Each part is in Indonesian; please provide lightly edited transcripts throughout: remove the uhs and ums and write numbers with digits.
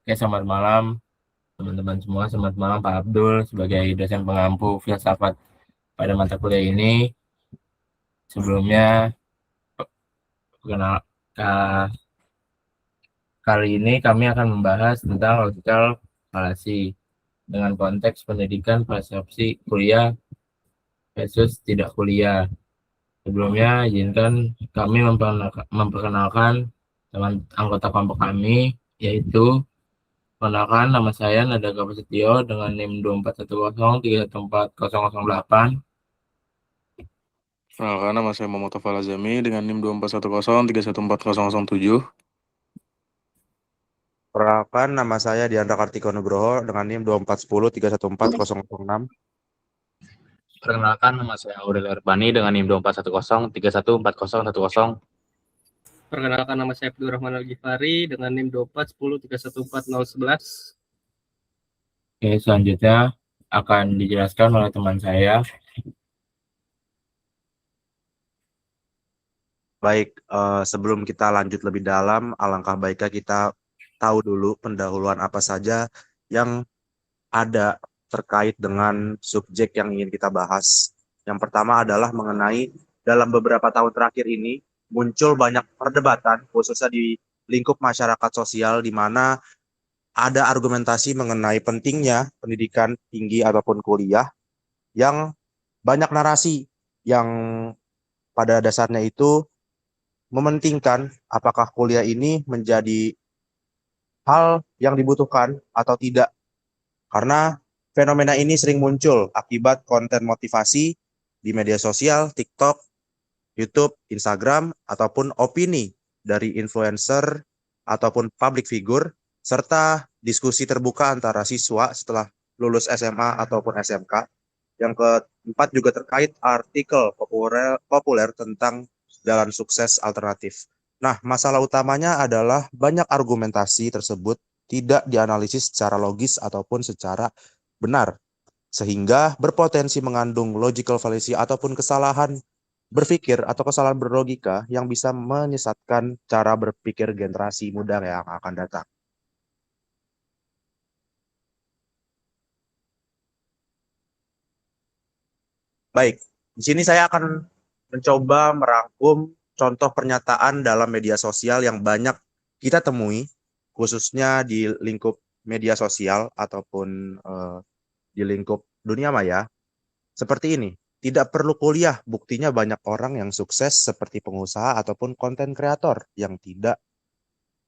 Oke, selamat malam teman-teman semua. Selamat malam Pak Abdul sebagai dosen pengampu filsafat pada mata kuliah ini. Sebelumnya, kenal, ka- kali ini kami akan membahas tentang logical fallacy dengan konteks pendidikan persepsi kuliah versus tidak kuliah. Sebelumnya, izinkan kami memperkenalkan teman anggota kelompok kami, yaitu perkenalkan, nama saya Nada Prasetyo dengan NIM 24103140008. Perkenalkan, nama saya Muhammad Taufiq Azami dengan NIM 24103140007. Perkenalkan, nama saya Diandra Kartiko Nugroho dengan NIM 2410314006. Perkenalkan, nama saya Aurel Erbani dengan NIM 241031411010. Perkenalkan, nama saya Abdul Rahman Al-Ghifari dengan NIM 2410314011. Oke, selanjutnya akan dijelaskan oleh teman saya. Baik, sebelum kita lanjut lebih dalam, alangkah baiknya kita tahu dulu pendahuluan apa saja yang ada terkait dengan subjek yang ingin kita bahas. Yang pertama adalah mengenai dalam beberapa tahun terakhir ini muncul banyak perdebatan, khususnya di lingkup masyarakat sosial, di mana ada argumentasi mengenai pentingnya pendidikan tinggi ataupun kuliah yang banyak narasi yang pada dasarnya itu mementingkan apakah kuliah ini menjadi hal yang dibutuhkan atau tidak. Karena fenomena ini sering muncul akibat konten motivasi di media sosial, TikTok, YouTube, Instagram, ataupun opini dari influencer ataupun public figure, serta diskusi terbuka antara siswa setelah lulus SMA ataupun SMK. Yang keempat juga terkait artikel populer tentang jalan sukses alternatif. Nah, masalah utamanya adalah banyak argumentasi tersebut tidak dianalisis secara logis ataupun secara benar, sehingga berpotensi mengandung logical fallacy ataupun kesalahan berpikir atau kesalahan berlogika yang bisa menyesatkan cara berpikir generasi muda yang akan datang. Baik, di sini saya akan mencoba merangkum contoh pernyataan dalam media sosial yang banyak kita temui, khususnya di lingkup media sosial ataupun di lingkup dunia maya, seperti ini. Tidak perlu kuliah, buktinya banyak orang yang sukses seperti pengusaha ataupun konten kreator yang tidak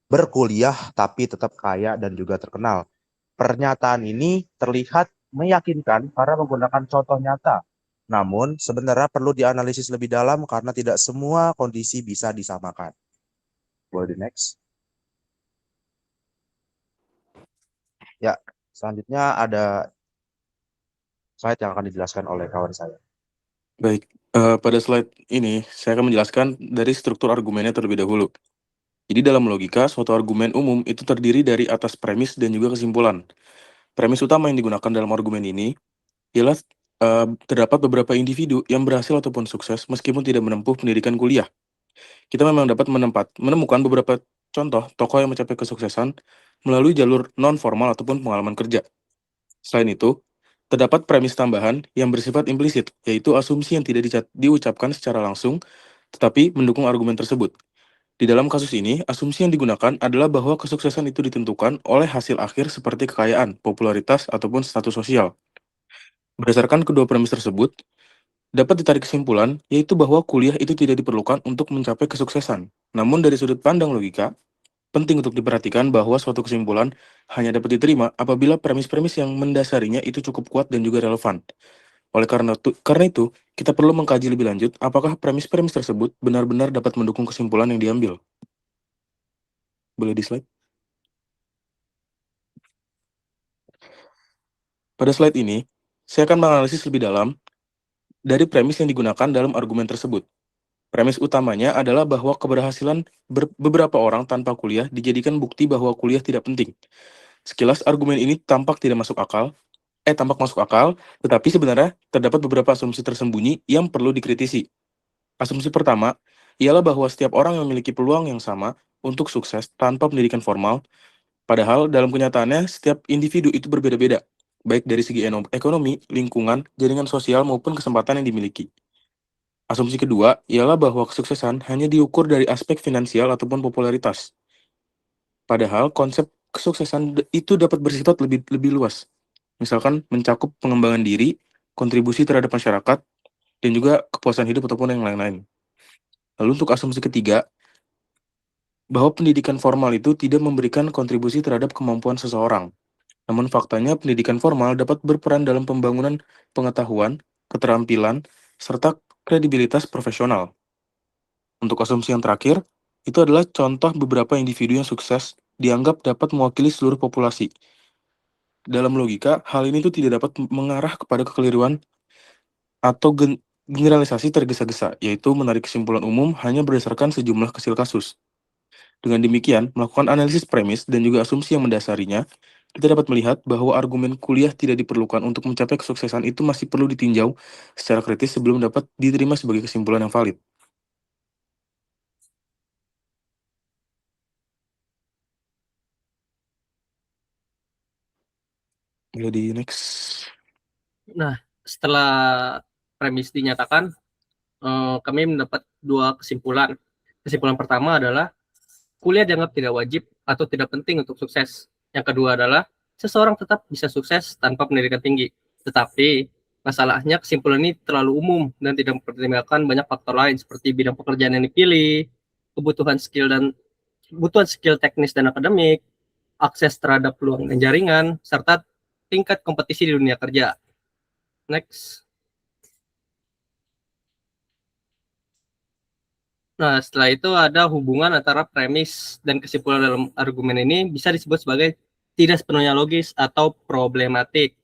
berkuliah tapi tetap kaya dan juga terkenal. Pernyataan ini terlihat meyakinkan karena menggunakan contoh nyata. Namun, sebenarnya perlu dianalisis lebih dalam karena tidak semua kondisi bisa disamakan. Boleh di next. Ya, selanjutnya ada slide yang akan dijelaskan oleh kawan saya. Baik, pada slide ini saya akan menjelaskan dari struktur argumennya terlebih dahulu. Jadi dalam logika, suatu argumen umum itu terdiri dari atas premis dan juga kesimpulan. Premis utama yang digunakan dalam argumen ini ialah terdapat beberapa individu yang berhasil ataupun sukses meskipun tidak menempuh pendidikan kuliah. Kita memang dapat menemukan beberapa contoh tokoh yang mencapai kesuksesan melalui jalur non-formal ataupun pengalaman kerja. Selain itu, terdapat premis tambahan yang bersifat implisit, yaitu asumsi yang tidak diucapkan secara langsung, tetapi mendukung argumen tersebut. Di dalam kasus ini, asumsi yang digunakan adalah bahwa kesuksesan itu ditentukan oleh hasil akhir seperti kekayaan, popularitas, ataupun status sosial. Berdasarkan kedua premis tersebut, dapat ditarik kesimpulan, yaitu bahwa kuliah itu tidak diperlukan untuk mencapai kesuksesan. Namun dari sudut pandang logika, penting untuk diperhatikan bahwa suatu kesimpulan hanya dapat diterima apabila premis-premis yang mendasarinya itu cukup kuat dan juga relevan. Oleh karena itu, kita perlu mengkaji lebih lanjut apakah premis-premis tersebut benar-benar dapat mendukung kesimpulan yang diambil. Boleh di slide? Pada slide ini, saya akan menganalisis lebih dalam dari premis yang digunakan dalam argumen tersebut. Premis utamanya adalah bahwa keberhasilan beberapa orang tanpa kuliah dijadikan bukti bahwa kuliah tidak penting. Sekilas argumen ini tampak masuk akal, tetapi sebenarnya terdapat beberapa asumsi tersembunyi yang perlu dikritisi. Asumsi pertama ialah bahwa setiap orang yang memiliki peluang yang sama untuk sukses tanpa pendidikan formal, Padahal dalam kenyataannya setiap individu itu berbeda-beda, baik dari segi ekonomi, lingkungan, jaringan sosial maupun kesempatan yang dimiliki. Asumsi kedua ialah bahwa kesuksesan hanya diukur dari aspek finansial ataupun popularitas. Padahal konsep kesuksesan itu dapat bersifat lebih luas. Misalkan mencakup pengembangan diri, kontribusi terhadap masyarakat, dan juga kepuasan hidup ataupun yang lain-lain. Lalu untuk asumsi ketiga, bahwa pendidikan formal itu tidak memberikan kontribusi terhadap kemampuan seseorang. Namun faktanya pendidikan formal dapat berperan dalam pembangunan pengetahuan, keterampilan, serta kredibilitas profesional. Untuk asumsi yang terakhir, itu adalah contoh beberapa individu yang sukses dianggap dapat mewakili seluruh populasi. Dalam logika, hal ini tuh tidak dapat mengarah kepada kekeliruan atau generalisasi tergesa-gesa, yaitu menarik kesimpulan umum hanya berdasarkan sejumlah kecil kasus. Dengan demikian, melakukan analisis premis dan juga asumsi yang mendasarinya, kita dapat melihat bahwa argumen kuliah tidak diperlukan untuk mencapai kesuksesan itu masih perlu ditinjau secara kritis sebelum dapat diterima sebagai kesimpulan yang valid. Boleh di next. Nah, setelah premis dinyatakan, kami mendapat dua kesimpulan. Kesimpulan pertama adalah kuliah dianggap tidak wajib atau tidak penting untuk sukses. Yang kedua adalah seseorang tetap bisa sukses tanpa pendidikan tinggi. Tetapi masalahnya kesimpulan ini terlalu umum dan tidak mempertimbangkan banyak faktor lain seperti bidang pekerjaan yang dipilih, kebutuhan skill teknis dan akademik, akses terhadap peluang dan jaringan, serta tingkat kompetisi di dunia kerja. Next. Nah, setelah itu ada hubungan antara premis dan kesimpulan dalam argumen ini bisa disebut sebagai tidak sepenuhnya logis atau problematik.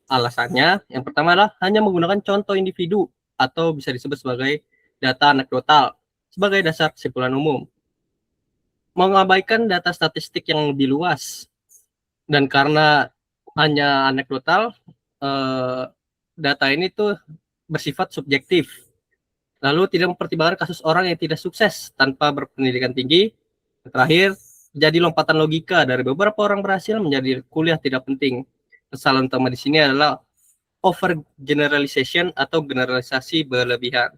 Alasannya, yang pertama adalah hanya menggunakan contoh individu atau bisa disebut sebagai data anekdotal sebagai dasar kesimpulan umum. Mengabaikan data statistik yang lebih luas. Dan karena hanya anekdotal, data ini tuh bersifat subjektif. Lalu tidak mempertimbangkan kasus orang yang tidak sukses tanpa berpendidikan tinggi. Terakhir, jadi lompatan logika dari beberapa orang berhasil menjadi kuliah tidak penting. Kesalahan utama di sini adalah over generalization atau generalisasi berlebihan.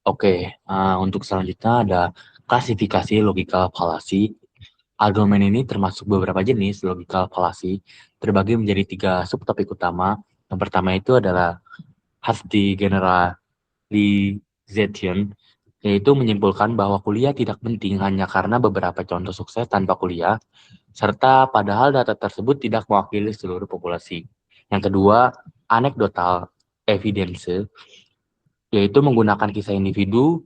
Oke, untuk selanjutnya ada klasifikasi logical fallacy. Argumen ini termasuk beberapa jenis logical fallacy, terbagi menjadi 3 subtopik utama. Yang pertama itu adalah hasty generalization, yaitu menyimpulkan bahwa kuliah tidak penting hanya karena beberapa contoh sukses tanpa kuliah, serta padahal data tersebut tidak mewakili seluruh populasi. Yang kedua, anecdotal evidence, yaitu menggunakan kisah individu,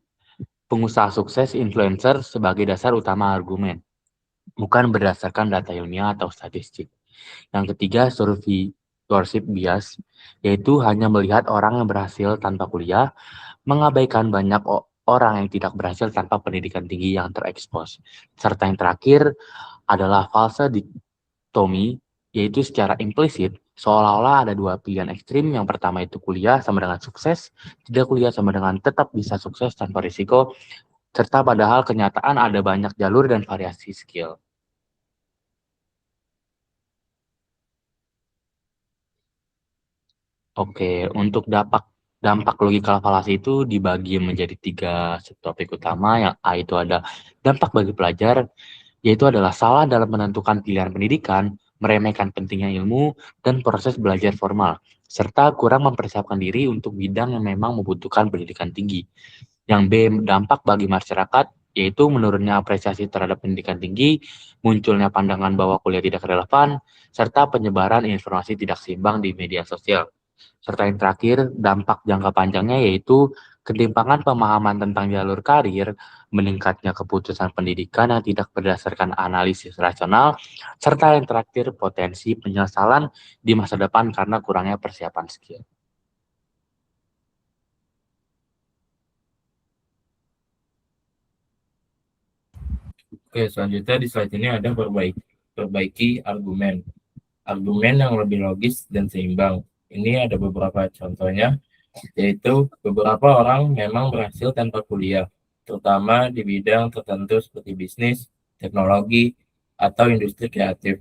pengusaha sukses, influencer sebagai dasar utama argumen, bukan berdasarkan data ilmiah atau statistik. Yang ketiga, survivorship bias, yaitu hanya melihat orang yang berhasil tanpa kuliah, mengabaikan banyak orang yang tidak berhasil tanpa pendidikan tinggi yang terekspos. Serta yang terakhir adalah false dichotomy, yaitu secara implisit, seolah-olah ada dua pilihan ekstrim. Yang pertama itu kuliah sama dengan sukses, tidak kuliah sama dengan tetap bisa sukses tanpa risiko, serta padahal kenyataan ada banyak jalur dan variasi skill. Oke, untuk dampak logikal fallacy itu dibagi menjadi 3 subtopik utama. Yang A itu ada dampak bagi pelajar, yaitu adalah salah dalam menentukan pilihan pendidikan, meremehkan pentingnya ilmu, dan proses belajar formal, serta kurang mempersiapkan diri untuk bidang yang memang membutuhkan pendidikan tinggi. Yang B, dampak bagi masyarakat, yaitu menurunnya apresiasi terhadap pendidikan tinggi, munculnya pandangan bahwa kuliah tidak relevan, serta penyebaran informasi tidak seimbang di media sosial. Serta yang terakhir, dampak jangka panjangnya yaitu ketimpangan pemahaman tentang jalur karir, meningkatnya keputusan pendidikan yang tidak berdasarkan analisis rasional, serta yang terakhir potensi penyesalan di masa depan karena kurangnya persiapan skill. Oke, selanjutnya di slide ini ada perbaiki argumen. Argumen yang lebih logis dan seimbang. Ini ada beberapa contohnya, yaitu beberapa orang memang berhasil tanpa kuliah. terutama di bidang tertentu seperti bisnis, teknologi, atau industri kreatif.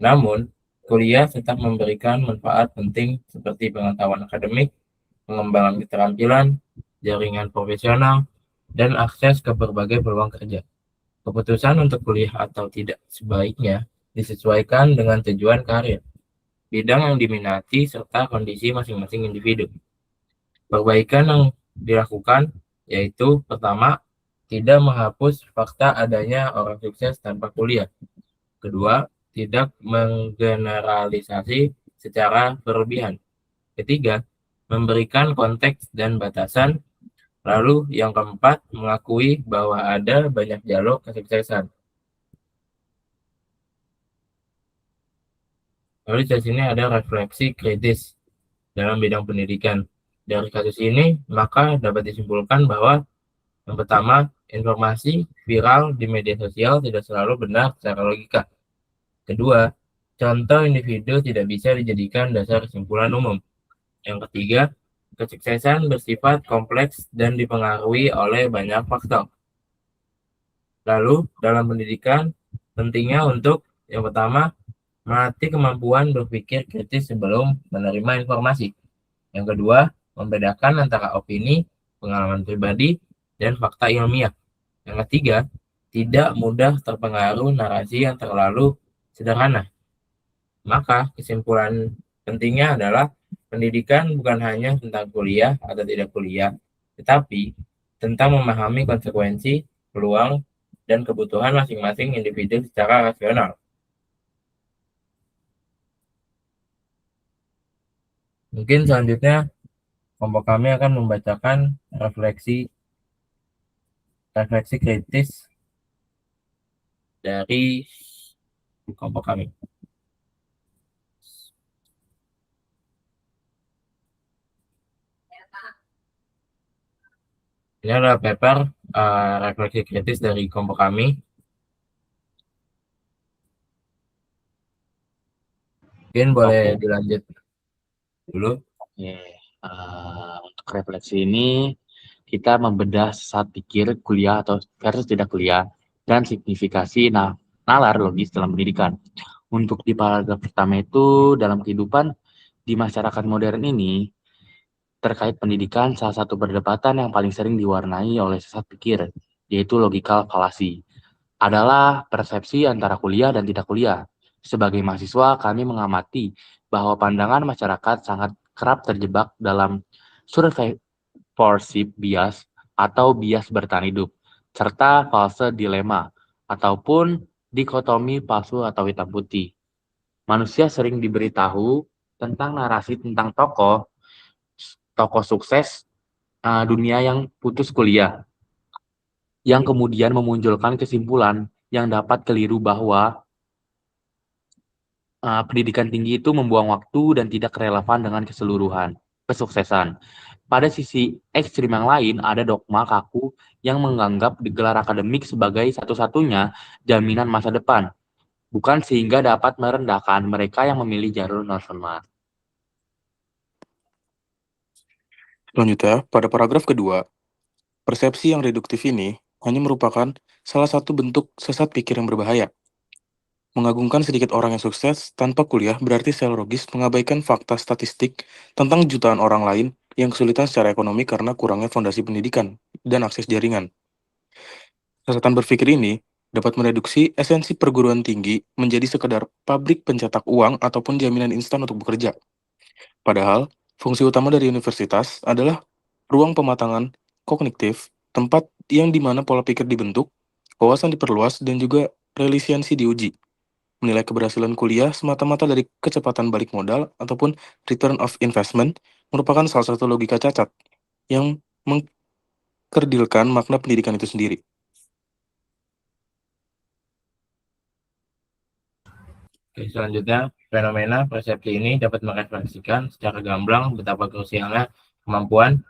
Namun, kuliah tetap memberikan manfaat penting seperti pengetahuan akademik, pengembangan keterampilan, jaringan profesional, dan akses ke berbagai peluang kerja. Keputusan untuk kuliah atau tidak sebaiknya disesuaikan dengan tujuan karir, bidang yang diminati, serta kondisi masing-masing individu. Perbaikan yang dilakukan yaitu pertama, tidak menghapus fakta adanya orang sukses tanpa kuliah. Kedua, tidak menggeneralisasi secara berlebihan. Ketiga, memberikan konteks dan batasan. Lalu yang keempat, mengakui bahwa ada banyak jalur kesuksesan. Lalu di sini ada refleksi kritis dalam bidang pendidikan. Dari kasus ini, maka dapat disimpulkan bahwa yang pertama, informasi viral di media sosial tidak selalu benar secara logika. Kedua, contoh individu tidak bisa dijadikan dasar kesimpulan umum. Yang ketiga, kesuksesan bersifat kompleks dan dipengaruhi oleh banyak faktor. Lalu, dalam pendidikan, pentingnya untuk yang pertama, melatih kemampuan berpikir kritis sebelum menerima informasi. Yang kedua, membedakan antara opini, pengalaman pribadi, dan fakta ilmiah. Yang ketiga, tidak mudah terpengaruh narasi yang terlalu sederhana. Maka kesimpulan pentingnya adalah pendidikan bukan hanya tentang kuliah atau tidak kuliah, tetapi tentang memahami konsekuensi, peluang, dan kebutuhan masing-masing individu secara rasional. Mungkin selanjutnya kelompok kami akan membacakan refleksi kritis dari kelompok kami. Ini adalah paper refleksi kritis dari kelompok kami. Mungkin boleh dilanjut dulu. Untuk refleksi ini, kita membedah sesat pikir kuliah atau versus tidak kuliah dan signifikasi nalar logis dalam pendidikan. Untuk di paragraf pertama itu, dalam kehidupan di masyarakat modern ini, terkait pendidikan, salah satu perdebatan yang paling sering diwarnai oleh sesat pikir, yaitu logical fallacy, adalah persepsi antara kuliah dan tidak kuliah. Sebagai mahasiswa, kami mengamati bahwa pandangan masyarakat sangat kerap terjebak dalam survivorship bias atau bias bertahan hidup, serta false dilema, ataupun dikotomi palsu atau hitam putih. Manusia sering diberitahu tentang narasi tentang tokoh sukses dunia yang putus kuliah, yang kemudian memunculkan kesimpulan yang dapat keliru bahwa pendidikan tinggi itu membuang waktu dan tidak relevan dengan keseluruhan kesuksesan. Pada sisi ekstrim yang lain, ada dogma kaku yang menganggap gelar akademik sebagai satu-satunya jaminan masa depan, bukan sehingga dapat merendahkan mereka yang memilih jalur non-formal. Selanjutnya, pada paragraf kedua, persepsi yang reduktif ini hanya merupakan salah satu bentuk sesat pikir yang berbahaya. Mengagungkan sedikit orang yang sukses tanpa kuliah berarti secara logis mengabaikan fakta statistik tentang jutaan orang lain yang kesulitan secara ekonomi karena kurangnya fondasi pendidikan dan akses jaringan. Sesatan berpikir ini dapat mereduksi esensi perguruan tinggi menjadi sekedar pabrik pencetak uang ataupun jaminan instan untuk bekerja. Padahal, fungsi utama dari universitas adalah ruang pematangan kognitif, tempat yang dimana pola pikir dibentuk, wawasan diperluas, dan juga resiliensi diuji. Menilai keberhasilan kuliah semata-mata dari kecepatan balik modal ataupun return of investment merupakan salah satu logika cacat yang mengkerdilkan makna pendidikan itu sendiri. Oke, selanjutnya, fenomena persepsi ini dapat merefleksikan secara gamblang betapa krusialnya kemampuan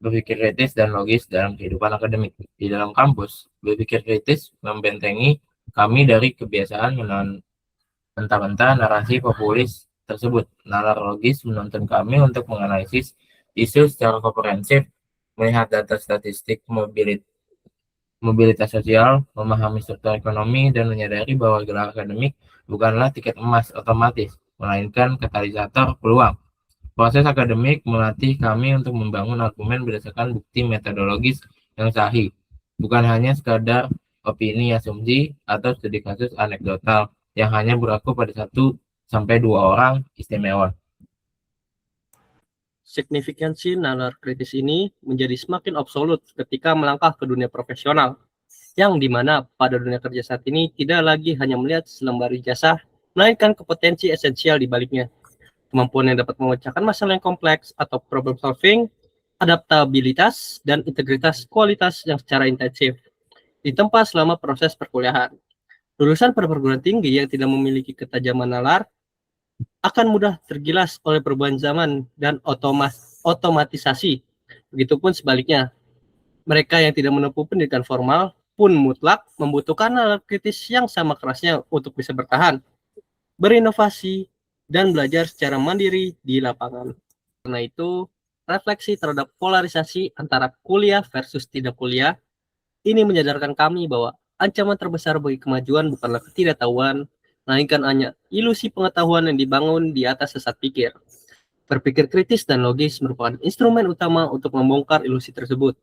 berpikir kritis dan logis dalam kehidupan akademik. Di dalam kampus, berpikir kritis membentengi kami dari kebiasaan mentah-mentah narasi populis tersebut. Nalar logis menuntun kami untuk menganalisis isu secara komprehensif, melihat data statistik mobilitas sosial, memahami struktur ekonomi, dan menyadari bahwa gelar akademik bukanlah tiket emas otomatis, melainkan katalisator peluang. Proses akademik melatih kami untuk membangun argumen berdasarkan bukti metodologis yang sahih, bukan hanya sekadar opini, asumsi, atau studi kasus anekdotal yang hanya berlaku pada 1-2 orang istimewa. Signifikansi nalar kritis ini menjadi semakin absolut ketika melangkah ke dunia profesional, yang dimana pada dunia kerja saat ini tidak lagi hanya melihat selembar ijazah, melainkan kompetensi esensial di baliknya. Kemampuan yang dapat memecahkan masalah yang kompleks atau problem solving, adaptabilitas, dan integritas kualitas yang secara intensif ditempa selama proses perkuliahan. Lulusan perguruan tinggi yang tidak memiliki ketajaman nalar akan mudah tergilas oleh perubahan zaman dan otomatisasi. Begitupun sebaliknya, mereka yang tidak menempuh pendidikan formal pun mutlak membutuhkan nalar kritis yang sama kerasnya untuk bisa bertahan, berinovasi, dan belajar secara mandiri di lapangan. Karena itu, refleksi terhadap polarisasi antara kuliah versus tidak kuliah ini menyadarkan kami bahwa ancaman terbesar bagi kemajuan bukanlah ketidaktahuan, melainkan hanya ilusi pengetahuan yang dibangun di atas sesat pikir. Berpikir kritis dan logis merupakan instrumen utama untuk membongkar ilusi tersebut,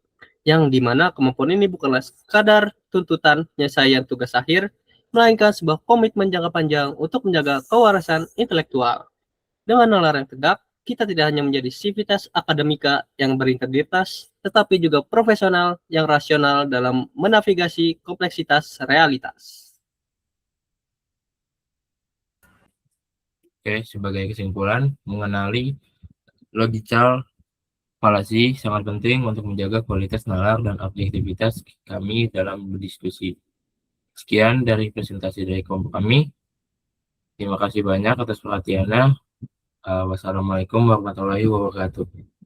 yang dimana kemampuan ini bukanlah sekadar tuntutan penyelesaian tugas akhir, melainkan sebuah komitmen jangka panjang untuk menjaga kewarasan intelektual. Dengan nalar yang tegak, kita tidak hanya menjadi sivitas akademika yang berintegritas, tetapi juga profesional yang rasional dalam menavigasi kompleksitas realitas. Oke, sebagai kesimpulan, mengenali logical fallacy sangat penting untuk menjaga kualitas nalar dan objektivitas kami dalam berdiskusi. Sekian dari presentasi dari kelompok kami. Terima kasih banyak atas perhatiannya. Wassalamualaikum warahmatullahi wabarakatuh.